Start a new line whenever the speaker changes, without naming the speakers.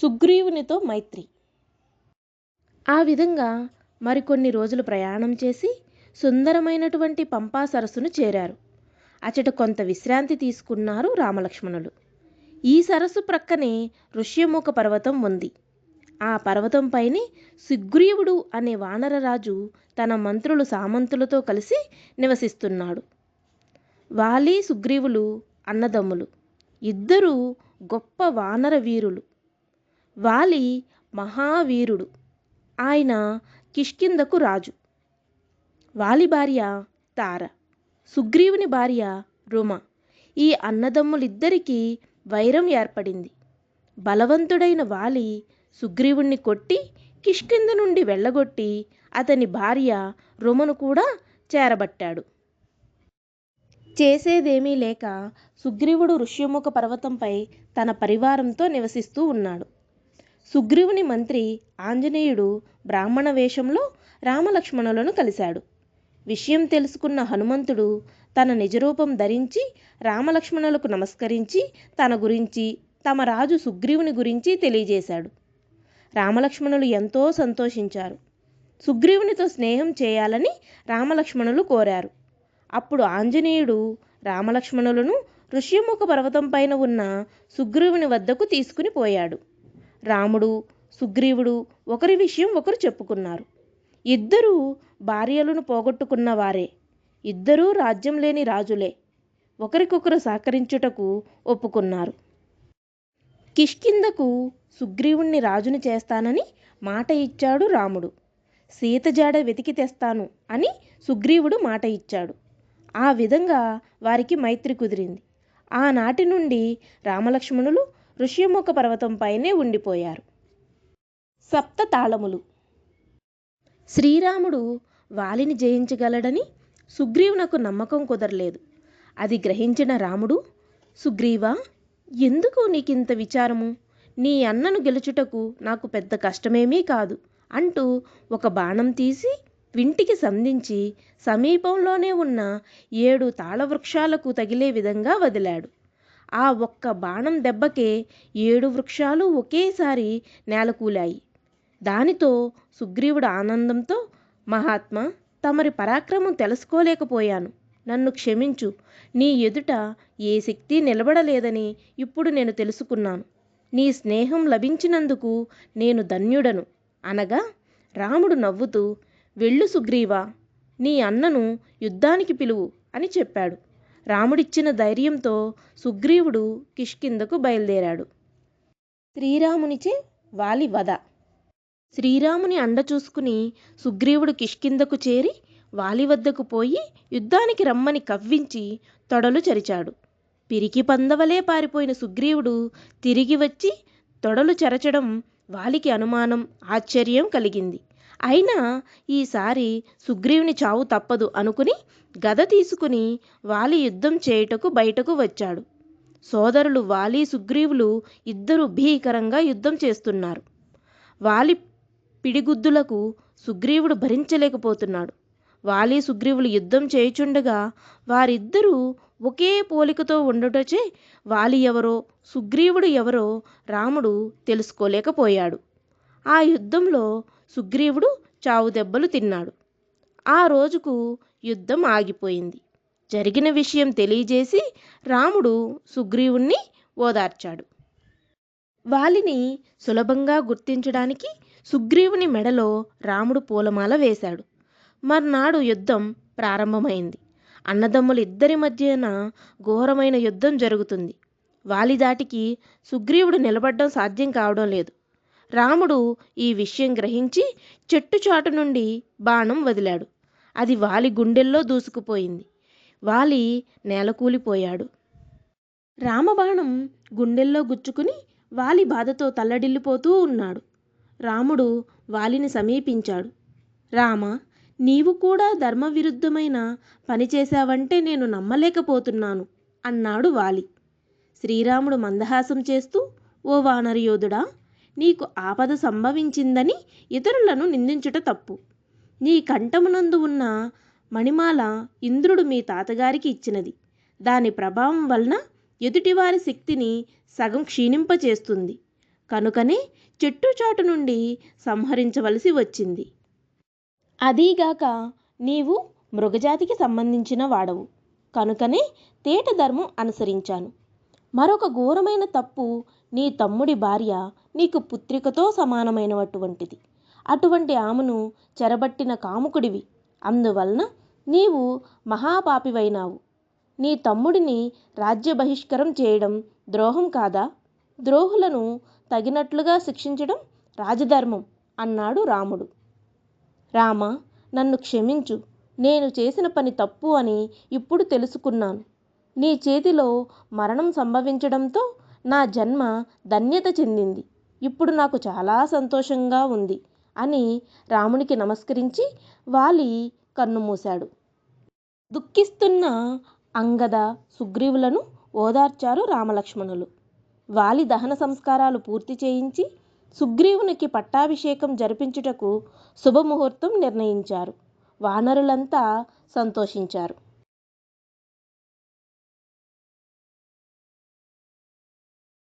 సుగ్రీవునితో మైత్రి. ఆ విధంగా మరికొన్ని రోజులు ప్రయాణం చేసి సుందరమైనటువంటి పంపా సరస్సును చేరారు. అచట కొంత విశ్రాంతి తీసుకున్నారు రామలక్ష్మణులు. ఈ సరస్సు ప్రక్కనే ఋష్యమూక పర్వతం ఉంది. ఆ పర్వతం పైనే సుగ్రీవుడు అనే వానరరాజు తన మంత్రులు సామంతులతో కలిసి నివసిస్తున్నాడు. వాలి సుగ్రీవులు అన్నదమ్ములు. ఇద్దరూ గొప్ప వానర వీరులు. వాలి మహావీరుడు. ఆయన కిష్కింధకు రాజు. వాలి భార్య తార, సుగ్రీవుని భార్య రుమ. ఈ అన్నదమ్ములిద్దరికీ వైరం ఏర్పడింది. బలవంతుడైన వాలి సుగ్రీవుణ్ణి కొట్టి కిష్కింధ నుండి వెళ్ళగొట్టి అతని భార్య రుమను కూడా చేరబట్టాడు. చేసేదేమీ లేక సుగ్రీవుడు ఋష్యమూక పర్వతంపై తన పరివారంతో నివసిస్తూ ఉన్నాడు. సుగ్రీవుని మంత్రి ఆంజనేయుడు బ్రాహ్మణ వేషంలో రామలక్ష్మణులను కలిశాడు. విషయం తెలుసుకున్న హనుమంతుడు తన నిజరూపం ధరించి రామలక్ష్మణులకు నమస్కరించి తన గురించి, తమ రాజు సుగ్రీవుని గురించి తెలియజేశాడు. రామలక్ష్మణులు ఎంతో సంతోషించారు. సుగ్రీవునితో స్నేహం చేయాలని రామలక్ష్మణులు కోరారు. అప్పుడు ఆంజనేయుడు రామలక్ష్మణులను ఋష్యమూక పర్వతం పైన ఉన్న సుగ్రీవుని వద్దకు తీసుకుని పోయాడు. రాముడు, సుగ్రీవుడు ఒకరి విషయం ఒకరు చెప్పుకున్నారు. ఇద్దరూ భార్యలను పోగొట్టుకున్న వారే. ఇద్దరూ రాజ్యం లేని రాజులే. ఒకరికొకరు సహకరించుటకు ఒప్పుకున్నారు. కిష్కింధకు సుగ్రీవుణ్ణి రాజుని చేస్తానని మాట ఇచ్చాడు రాముడు. సీత జాడ వెతికి తెస్తాను అని సుగ్రీవుడు మాట ఇచ్చాడు. ఆ విధంగా వారికి మైత్రి కుదిరింది. ఆనాటి నుండి రామలక్ష్మణులు ఋష్యమూక పర్వతం పైనే ఉండిపోయారు. సప్త తాళములు. శ్రీరాముడు వాలిని జయించగలడని సుగ్రీవునకు నమ్మకం కుదరలేదు. అది గ్రహించిన రాముడు, సుగ్రీవా, ఎందుకు నీకింత విచారము? నీ అన్నను గెలుచుటకు నాకు పెద్ద కష్టమేమీ కాదు అంటూ ఒక బాణం తీసి వింటికి సంధించి సమీపంలోనే ఉన్న 7 తాళవృక్షాలకు తగిలే విధంగా వదిలాడు. ఆ ఒక్క బాణం దెబ్బకే 7 వృక్షాలు ఒకేసారి నేలకూలాయి. దానితో సుగ్రీవుడు ఆనందంతో, మహాత్మా, తమరి పరాక్రమం తెలుసుకోలేకపోయాను. నన్ను క్షమించు. నీ ఎదుట ఏ శక్తి నిలబడలేదని ఇప్పుడు నేను తెలుసుకున్నాను. నీ స్నేహం లభించినందుకు నేను ధన్యుడను అనగా రాముడు నవ్వుతూ, వెళ్ళు సుగ్రీవా, నీ అన్నను యుద్ధానికి పిలువు అని చెప్పాడు. రాముడిచ్చిన ధైర్యంతో సుగ్రీవుడు కిష్కింధకు బయలుదేరాడు. శ్రీరామునిచే వాలి వధ. శ్రీరాముని అండ చూసుకుని సుగ్రీవుడు కిష్కింధకు చేరి వాలి వద్దకు పోయి యుద్ధానికి రమ్మని కవ్వించి తొడలు చరిచాడు. పిరికి పందవలే పారిపోయిన సుగ్రీవుడు తిరిగి వచ్చి తొడలు చెరచడం వాలికి అనుమానం, ఆశ్చర్యం కలిగింది. అయినా ఈసారి సుగ్రీవుని చావు తప్పదు అనుకుని గద తీసుకుని వాలి యుద్ధం చేయుటకు బయటకు వచ్చాడు. సోదరులు వాలి, సుగ్రీవులు ఇద్దరు భీకరంగా యుద్ధం చేస్తున్నారు. వాలి పిడిగుద్దులకు సుగ్రీవుడు భరించలేకపోతున్నాడు. వాలి, సుగ్రీవులు యుద్ధం చేయుచుండగా వారిద్దరూ ఒకే పోలికతో ఉండుటచే వాలి ఎవరో, సుగ్రీవుడు ఎవరో రాముడు తెలుసుకోలేకపోయాడు. ఆ యుద్ధంలో సుగ్రీవుడు చావు దెబ్బలు తిన్నాడు. ఆ రోజుకు యుద్ధం ఆగిపోయింది. జరిగిన విషయం తెలియజేసి రాముడు సుగ్రీవుణ్ణి ఓదార్చాడు. వాలిని సులభంగా గుర్తించడానికి సుగ్రీవుని మెడలో రాముడు పూలమాల వేశాడు. మర్నాడు యుద్ధం ప్రారంభమైంది. అన్నదమ్ములు ఇద్దరి మధ్యన ఘోరమైన యుద్ధం జరుగుతుంది. వాలి దాటికి సుగ్రీవుడు నిలబడడం సాధ్యం కావడం లేదు. రాముడు ఈ విషయం గ్రహించి చెట్టు చాటు నుండి బాణం వదిలాడు. అది వాలి గుండెల్లో దూసుకుపోయింది. వాలి నేలకూలిపోయాడు. రామబాణం గుండెల్లో గుచ్చుకుని వాలి బాధతో తల్లడిల్లిపోతూ ఉన్నాడు. రాముడు వాలిని సమీపించాడు. రామ, నీవు కూడా ధర్మవిరుద్ధమైన పని చేశావంటే నేను నమ్మలేకపోతున్నాను అన్నాడు వాలి. శ్రీరాముడు మందహాసం చేస్తూ, ఓ వానరయోధుడా, నీకు ఆపద సంభవించిందని ఇతరులను నిందించుట తప్పు. నీ కంఠమునందు ఉన్న మణిమాల ఇంద్రుడు మీ తాతగారికి ఇచ్చినది. దాని ప్రభావం వలన ఎదుటివారి శక్తిని సగం క్షీణింపచేస్తుంది. కనుకనే చెట్టుచాటు నుండి సంహరించవలసి వచ్చింది. అదీగాక నీవు మృగజాతికి సంబంధించిన వాడవు, కనుకనే తేట ధర్మం అనుసరించాను. మరొక ఘోరమైన తప్పు, నీ తమ్ముడి భార్య నీకు పుత్రికతో సమానమైనటువంటిది. అటువంటి ఆమెను చెరబట్టిన కాముకుడివి. అందువలన నీవు మహాపాపివైనావు. నీ తమ్ముడిని రాజ్య బహిష్కరం చేయడం ద్రోహం కాదా? ద్రోహులను తగినట్లుగా శిక్షించడం రాజధర్మం అన్నాడు రాముడు. రామ, నన్ను క్షమించు. నేను చేసిన పని తప్పు అని ఇప్పుడు తెలుసుకున్నాను. నీ చేతిలో మరణం సంభవించడంతో నా జన్మ ధన్యత చెందింది. ఇప్పుడు నాకు చాలా సంతోషంగా ఉంది అని రామునికి నమస్కరించి వాలి కన్నుమూశాడు. దుఃఖిస్తున్న అంగద, సుగ్రీవులను ఓదార్చారు రామలక్ష్మణులు. వాలి దహన సంస్కారాలు పూర్తి చేయించి సుగ్రీవునికి పట్టాభిషేకం జరిపించుటకు శుభముహూర్తం నిర్ణయించారు. వానరులంతా సంతోషించారు.